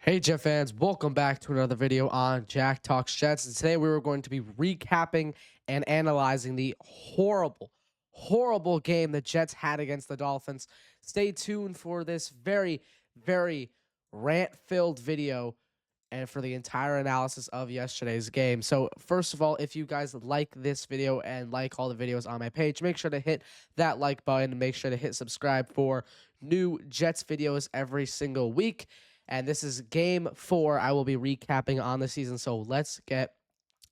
Hey Jet fans, welcome back to another video on Jack Talks Jets. And today we were going to be recapping and analyzing the horrible game the Jets had against the Dolphins. Stay tuned for this very rant-filled video and for the entire analysis of yesterday's game. So first of all, if you guys like this video and like all the videos on my page, make sure to hit that like button and make sure to hit subscribe for new Jets videos every single week. And this is game 4 I will be recapping on the season. So let's get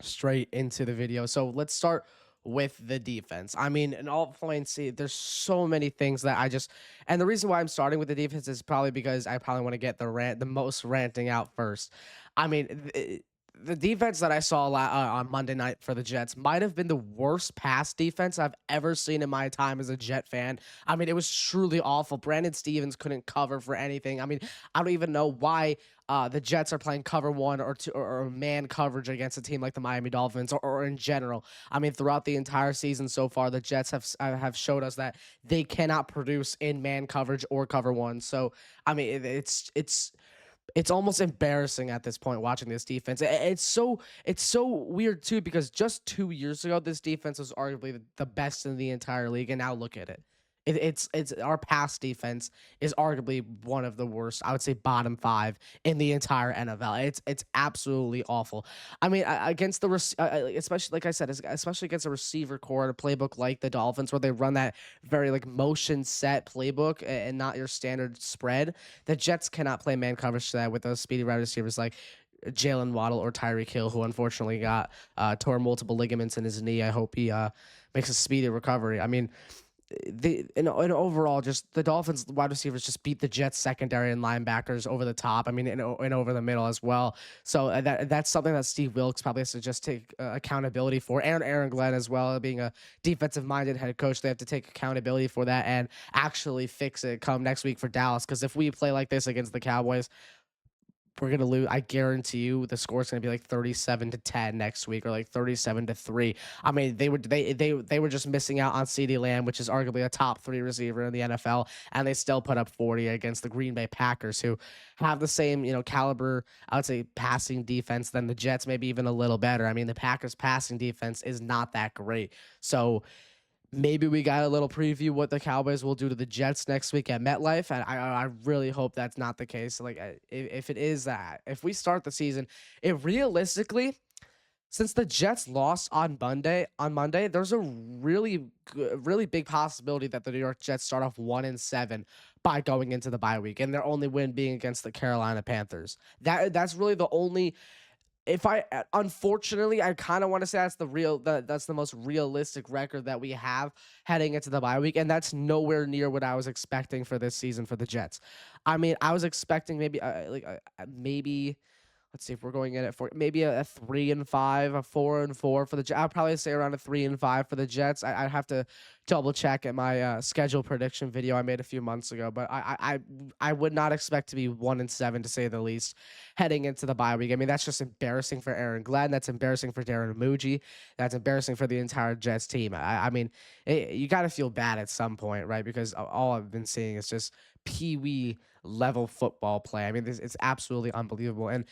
straight into the video. So let's start with the defense. I mean, in all points, there's so many things that and the reason why I'm starting with the defense is probably because I probably want to get the most ranting out first. I mean, the defense that I saw on Monday night for the Jets might have been the worst pass defense I've ever seen in my time as a Jet fan. I mean, it was truly awful. Brandon Stevens couldn't cover for anything. I mean, I don't even know why the Jets are playing cover one or two or man coverage against a team like the Miami Dolphins or in general. I mean, throughout the entire season so far, the Jets have showed us that they cannot produce in man coverage or cover one. So I mean, it's almost embarrassing at this point watching this defense. It's so weird too because just 2 years ago this defense was arguably the best in the entire league, and now look at it. It's our pass defense is arguably one of the worst. I would say bottom five in the entire NFL. It's absolutely awful. I mean, against especially like I said, especially against a receiver core, a playbook like the Dolphins, where they run that very like motion set playbook and not your standard spread. The Jets cannot play man coverage to that with those speedy wide receivers like Jalen Waddle or Tyreek Hill, who unfortunately got tore multiple ligaments in his knee. I hope he makes a speedy recovery. I mean, and overall, just the Dolphins wide receivers just beat the Jets secondary and linebackers over the top. I mean, and over the middle as well. So that's something that Steve Wilkes probably has to just take accountability for, and Aaron Glenn as well, being a defensive minded head coach. They have to take accountability for that and actually fix it come next week for Dallas. Because if we play like this against the Cowboys, we're gonna lose. I guarantee you the score's gonna be like 37-10 next week, or like 37-3. I mean, they were just missing out on CeeDee Lamb, which is arguably a top 3 receiver in the NFL, and they still put up 40 against the Green Bay Packers, who have the same, caliber, I would say, passing defense than the Jets, maybe even a little better. I mean, the Packers passing defense is not that great. So maybe we got a little preview what the Cowboys will do to the Jets next week at MetLife, and I really hope that's not the case. Like, if it is that, if we start the season, it realistically, since the Jets lost on Monday, there's a really big possibility that the New York Jets start off 1-7 by going into the bye week, and their only win being against the Carolina Panthers. That's really the only, if I unfortunately, I kind of want to say that's the most realistic record that we have heading into the bye week, and that's nowhere near what I was expecting for this season for the Jets. I mean, I was expecting maybe, let's see, if we're going in at four, maybe a 3-5, a 4-4 for the Jets. I'll probably say around a 3-5 for the Jets. I'd have to double check at my schedule prediction video I made a few months ago, but I would not expect to be 1-7, to say the least, heading into the bye week. I mean, that's just embarrassing for Aaron Glenn. That's embarrassing for Darren Muji. That's embarrassing for the entire Jets team. I mean, you got to feel bad at some point, right? Because all I've been seeing is just pee-wee level football play. I mean, it's absolutely unbelievable. And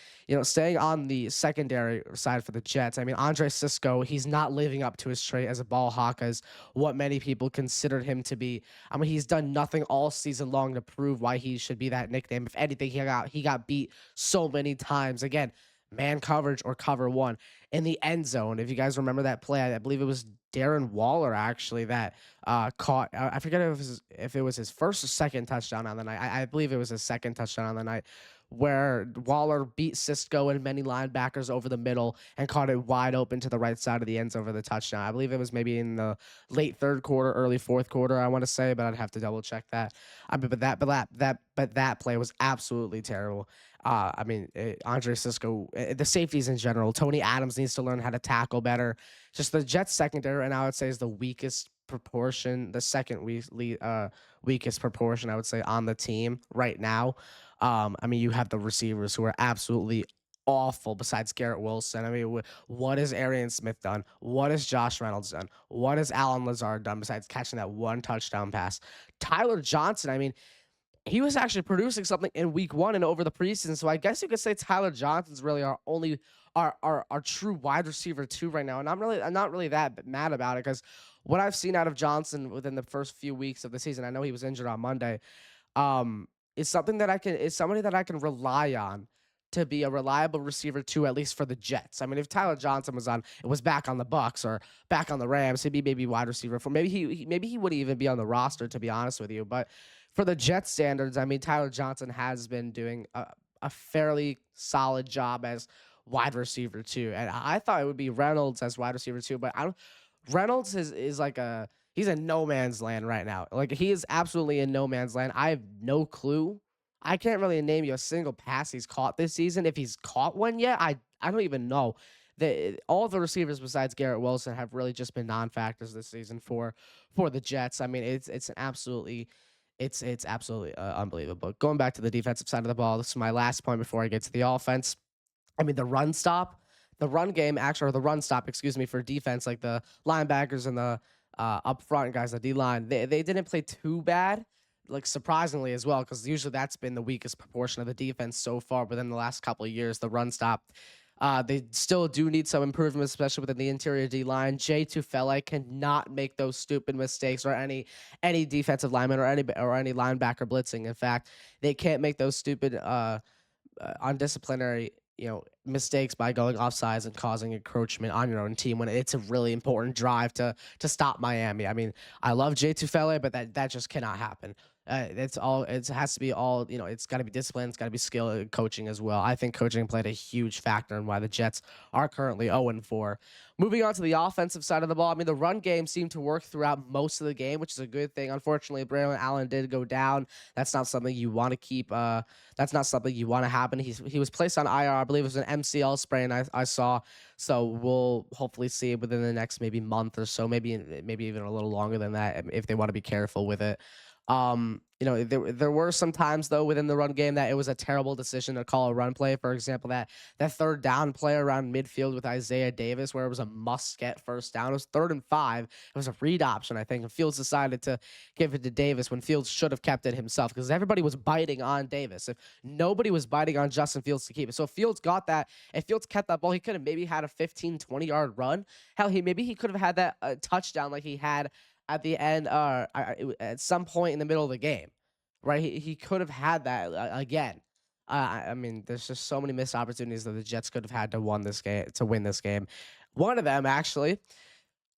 staying on the secondary side for the Jets, I mean, Andre Cisco, he's not living up to his trait as a ball hawk, as what many people considered him to be. I mean, he's done nothing all season long to prove why he should be that nickname. If anything, he got beat so many times. Again, man coverage or cover one in the end zone. If you guys remember that play, I believe it was Darren Waller actually that caught. I forget if it was his first or second touchdown on the night. I believe it was his second touchdown on the night, where Waller beat Cisco and many linebackers over the middle and caught it wide open to the right side of the end zone for the touchdown. I believe it was maybe in the late third quarter, early fourth quarter, I want to say, but I'd have to double check that. I mean, but that play was absolutely terrible. I mean, Andre Cisco, the safeties in general, Tony Adams needs to learn how to tackle better. Just the Jets secondary, and I would say, is the weakest proportion, the second weakest proportion, I would say, on the team right now. I mean, you have the receivers who are absolutely awful besides Garrett Wilson. I mean, what has Arian Smith done? What has Josh Reynolds done? What has Alan Lazard done besides catching that one touchdown pass? Tyler Johnson, I mean, he was actually producing something in week 1 and over the preseason. So I guess you could say Tyler Johnson's really our only our true wide receiver 2 right now. And I'm not really that mad about it because what I've seen out of Johnson within the first few weeks of the season, I know he was injured on Monday, um, is somebody that I can rely on to be a reliable receiver 2, at least for the Jets. I mean, if Tyler Johnson was back on the Bucks or back on the Rams, he'd be maybe wide receiver 4. Maybe he wouldn't even be on the roster, to be honest with you. But for the Jets standards, I mean, Tyler Johnson has been doing a fairly solid job as wide receiver 2. And I thought it would be Reynolds as wide receiver 2, but I don't Reynolds is like a he's in no man's land right now. Like, he is absolutely in no man's land. I have no clue. I can't really name you a single pass he's caught this season. If he's caught one yet, I don't even know. All the receivers besides Garrett Wilson have really just been non-factors this season for the Jets. I mean, it's absolutely unbelievable. Going back to the defensive side of the ball, this is my last point before I get to the offense. I mean, the run game, actually, or the run stop, excuse me, for defense, like the linebackers and the up front guys, the D line, they didn't play too bad, like surprisingly as well, because usually that's been the weakest proportion of the defense so far within the last couple of years, the run stop. They still do need some improvement, especially within the interior D line. Jay Tufele cannot make those stupid mistakes, or any defensive lineman or any linebacker blitzing. In fact, they can't make those stupid undisciplinary mistakes by going offsides and causing encroachment on your own team when it's a really important drive to stop Miami. I mean, I love Jay Tufele, but that just cannot happen. It has to be all, it's got to be discipline, it's got to be skill and coaching as well. I think coaching played a huge factor in why the Jets are currently 0-4. Moving on to the offensive side of the ball, I mean, the run game seemed to work throughout most of the game, which is a good thing. Unfortunately, Braylon Allen did go down. That's not something you want to keep. That's not something you want to happen. He was placed on IR. I believe it was an MCL sprain I saw. So we'll hopefully see it within the next maybe month or so, maybe even a little longer than that if they want to be careful with it. There were some times though within the run game that it was a terrible decision to call a run play. For example, that third down play around midfield with Isaiah Davis, where it was a must-get first down. It was 3rd and 5. It was a read option, I think, and Fields decided to give it to Davis when Fields should have kept it himself, because everybody was biting on Davis. If nobody was biting on Justin Fields to keep it, so if Fields got that, if Fields kept that ball, he could have maybe had a 15-20 yard run. Hell, maybe he could have had that touchdown like he had at the end, at some point in the middle of the game, right? He could have had that again. I mean, there's just so many missed opportunities that the Jets could have had to win this game. One of them actually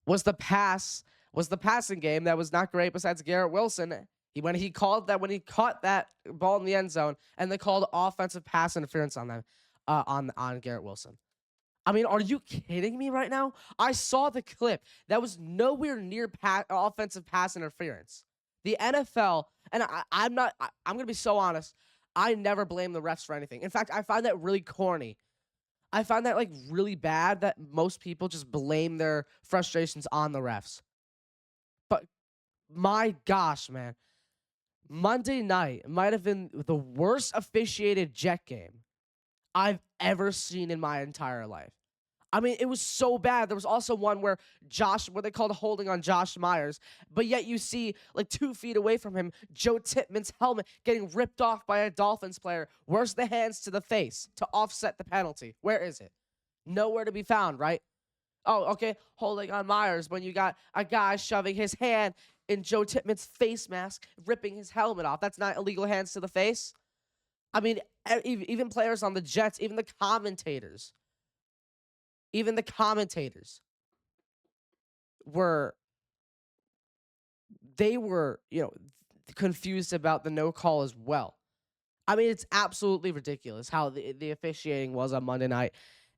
was the passing game that was not great. Besides Garrett Wilson, when he caught that ball in the end zone, and they called offensive pass interference on them, on Garrett Wilson. I mean, are you kidding me right now? I saw the clip. That was nowhere near offensive pass interference. The NFL, and I'm going to be so honest, I never blame the refs for anything. In fact, I find that really corny. I find that like really bad that most people just blame their frustrations on the refs. But my gosh, man. Monday night might have been the worst officiated Jet game I've ever seen in my entire life. I mean, it was so bad. There was also one where what they called holding on Josh Myers, but yet you see like 2 feet away from him, Joe Tippmann's helmet getting ripped off by a Dolphins player. Where's the hands to the face to offset the penalty? Where is it? Nowhere to be found, right? Oh, okay, holding on Myers when you got a guy shoving his hand in Joe Tippmann's face mask, ripping his helmet off. That's not illegal hands to the face. I mean, even players on the Jets, even the commentators were confused about the no call as well. I mean, it's absolutely ridiculous how the officiating was on Monday night,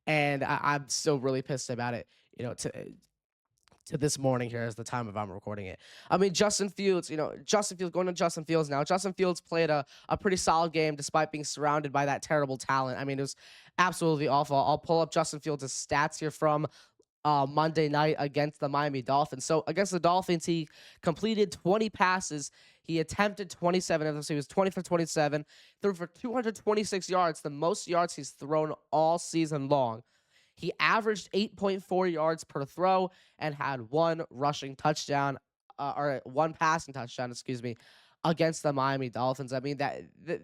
and I'm still really pissed about it. To this morning here as the time of I'm recording it. I mean, Justin Fields, going to Justin Fields now. Justin Fields played a pretty solid game despite being surrounded by that terrible talent. I mean, it was absolutely awful. I'll pull up Justin Fields' stats here from Monday night against the Miami Dolphins. So against the Dolphins, he completed 20 passes. He attempted 27 of them, so he was 20 for 27, threw for 226 yards, the most yards he's thrown all season long. He averaged 8.4 yards per throw and had one rushing touchdown, or one passing touchdown, excuse me. against the Miami Dolphins. I mean,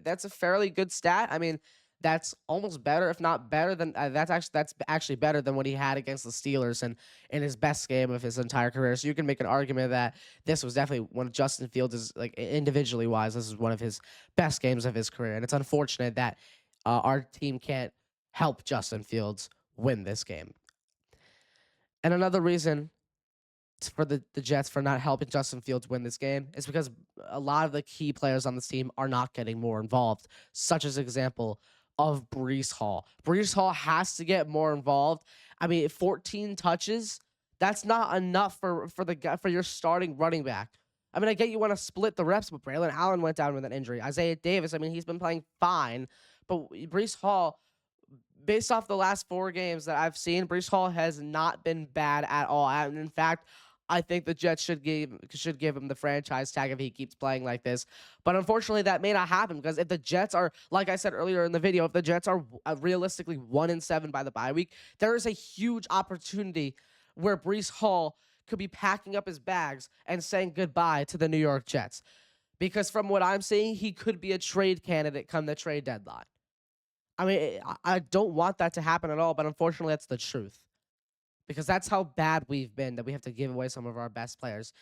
that's a fairly good stat. I mean, that's almost better, if not better than that's actually better than what he had against the Steelers and in his best game of his entire career. So you can make an argument that this was definitely one of Justin Fields is like individually wise. This is one of his best games of his career, and it's unfortunate that our team can't help Justin Fields win this game. And another reason for the Jets for not helping Justin Fields win this game is because a lot of the key players on this team are not getting more involved, such as example of Brees Hall. Brees Hall has to get more involved. I mean, 14 touches, that's not enough for your starting running back. I mean, I get you want to split the reps, but Braylon Allen went down with an injury. Isaiah Davis, I mean, he's been playing fine, but Brees Hall, based off the last 4 games that I've seen, Brees Hall has not been bad at all. And in fact, I think the Jets should give him the franchise tag if he keeps playing like this. But unfortunately, that may not happen because if the Jets are, like I said earlier in the video, if the Jets are realistically 1-7 by the bye week, there is a huge opportunity where Brees Hall could be packing up his bags and saying goodbye to the New York Jets. Because from what I'm seeing, he could be a trade candidate come the trade deadline. I mean, I don't want that to happen at all, but unfortunately, that's the truth. Because that's how bad we've been, that we have to give away some of our best players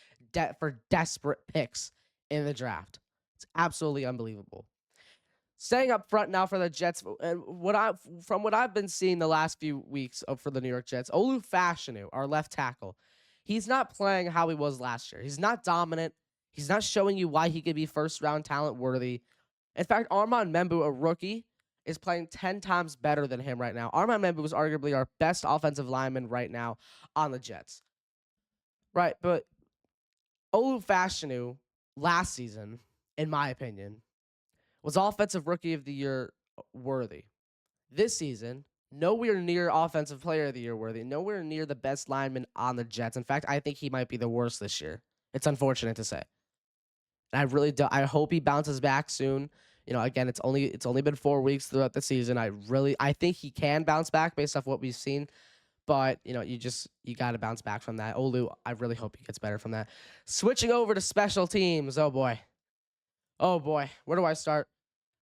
for desperate picks in the draft. It's absolutely unbelievable. Staying up front now for the Jets, and from what I've been seeing the last few weeks for the New York Jets, Olu Fashanu, our left tackle, he's not playing how he was last year. He's not dominant. He's not showing you why he could be first-round talent worthy. In fact, Armand Membu, a rookie, is playing 10 times better than him right now. Armand Membu is arguably our best offensive lineman right now on the Jets. Right, but Olu Fashanu last season, in my opinion, was Offensive Rookie of the Year worthy. This season, nowhere near Offensive Player of the Year worthy. Nowhere near the best lineman on the Jets. In fact, I think he might be the worst this year. It's unfortunate to say. And I really do. I hope he bounces back soon. You know, again, it's only been 4 weeks throughout the season. I think he can bounce back based off what we've seen. But, you know, you got to bounce back from that. Olu, I really hope he gets better from that. Switching over to special teams. Oh, boy. Oh, boy. Where do I start?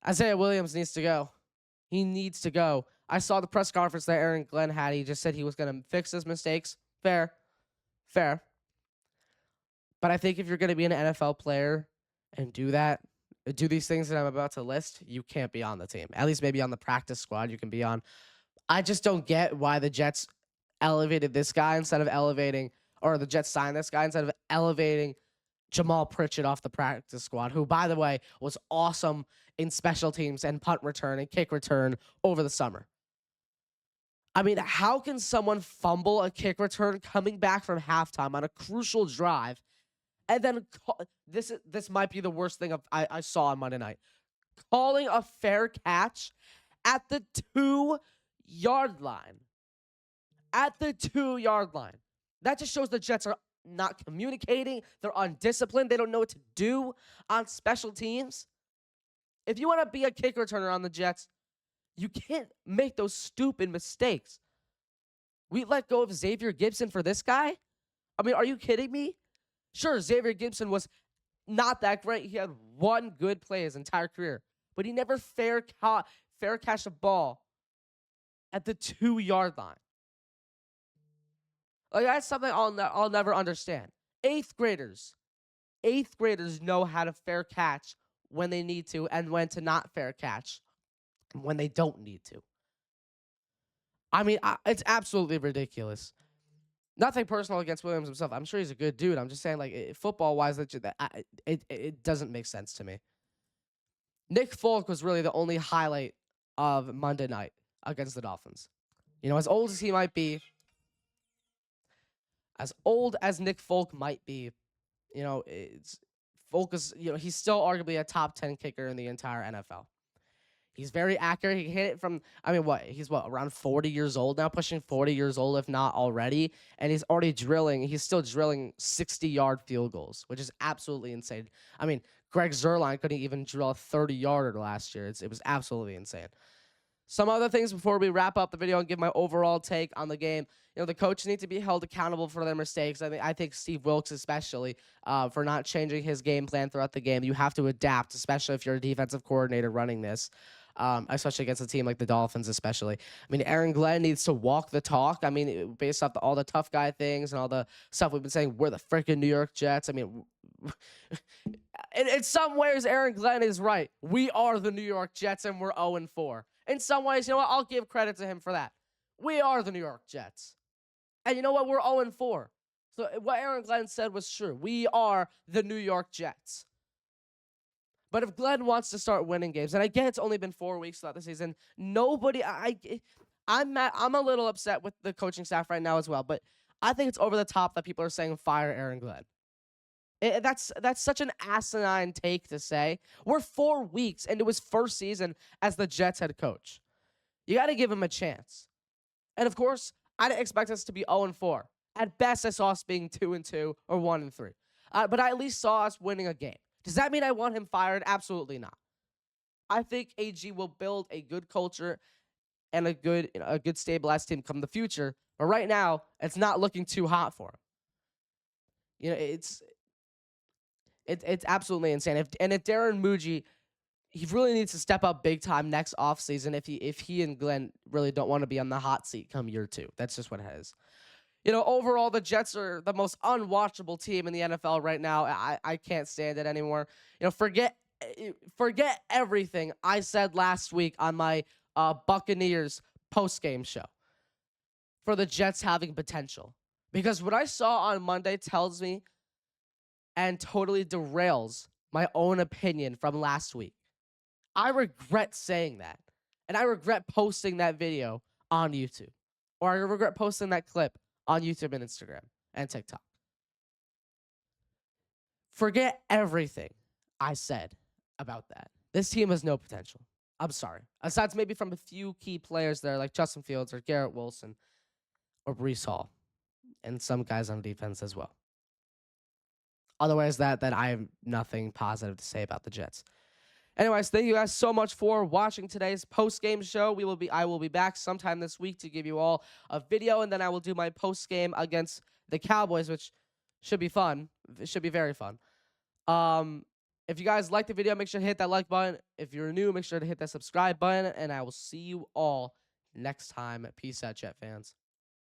Isaiah Williams needs to go. He needs to go. I saw the press conference that Aaron Glenn had. He just said he was going to fix his mistakes. Fair. Fair. But I think if you're going to be an NFL player and do these things that I'm about to list, you can't be on the team. At least maybe on the practice squad you can be on. I just don't get why the Jets elevated this guy instead of elevating, or the Jets signed this guy instead of elevating Jamal Pritchett off the practice squad, who, by the way, was awesome in special teams and punt return and kick return over the summer. I mean, how can someone fumble a kick return coming back from halftime on a crucial drive, and then this might be the worst thing I saw on Monday night, calling a fair catch at the 2-yard line. At the 2-yard line. That just shows the Jets are not communicating. They're undisciplined. They don't know what to do on special teams. If you want to be a kick returner on the Jets, you can't make those stupid mistakes. We let go of Xavier Gibson for this guy? I mean, are you kidding me? Sure, Xavier Gibson was not that great. He had one good play his entire career, but he never fair catch a ball at the 2-yard line. Like, that's something I'll never understand. Eighth graders know how to fair catch when they need to and when to not fair catch when they don't need to. I mean, it's absolutely ridiculous. Nothing personal against Williams himself. I'm sure he's a good dude. I'm just saying, like, football-wise, it doesn't make sense to me. Nick Folk was really the only highlight of Monday night against the Dolphins. You know, as old as he might be, as old as Nick Folk might be, you know, he's still arguably a top 10 kicker in the entire NFL. He's very accurate. He hit it from, he's around 40 years old now, pushing 40 years old, if not already. And he's still drilling 60-yard field goals, which is absolutely insane. I mean, Greg Zuerlein couldn't even drill a 30-yarder last year. It was absolutely insane. Some other things before we wrap up the video and give my overall take on the game. The coaches need to be held accountable for their mistakes. I think Steve Wilkes especially for not changing his game plan throughout the game. You have to adapt, especially if you're a defensive coordinator running this, especially against a team like the Dolphins, especially. I mean, Aaron Glenn needs to walk the talk. I mean, based off all the tough guy things and all the stuff we've been saying, we're the freaking New York Jets. I mean, in some ways, Aaron Glenn is right. We are the New York Jets, and we're 0-4. In some ways, you know what? I'll give credit to him for that. We are the New York Jets. And you know what? We're 0-4. So what Aaron Glenn said was true. We are the New York Jets. But if Glenn wants to start winning games, and I get it's only been 4 weeks throughout the season, I'm a little upset with the coaching staff right now as well. But I think it's over the top that people are saying fire Aaron Glenn. That's such an asinine take to say. We're 4 weeks into his first season as the Jets head coach. You got to give him a chance. And of course, I didn't expect us to be 0-4. At best, I saw us being 2-2 or 1-3. But I at least saw us winning a game. Does that mean I want him fired? Absolutely not. I think AG will build a good culture and a good stabilized team come the future. But right now, it's not looking too hot for him. It's absolutely insane. If Darren Muji, he really needs to step up big time next offseason if he and Glenn really don't want to be on the hot seat come year 2. That's just what it is. Overall, the Jets are the most unwatchable team in the NFL right now. I can't stand it anymore. Forget everything I said last week on my Buccaneers post-game show for the Jets having potential. Because what I saw on Monday tells me and totally derails my own opinion from last week. I regret saying that. And I regret posting that video on YouTube. Or I regret posting that clip on YouTube and Instagram and TikTok. Forget everything I said about that. This team has no potential. I'm sorry. Aside maybe from a few key players there like Justin Fields or Garrett Wilson or Breece Hall. And some guys on defense as well. Otherwise, that I have nothing positive to say about the Jets. Anyways, thank you guys so much for watching today's post-game show. I will be back sometime this week to give you all a video, and then I will do my post-game against the Cowboys, which should be fun. It should be very fun. If you guys like the video, make sure to hit that like button. If you're new, make sure to hit that subscribe button, and I will see you all next time. Peace out, Jet fans.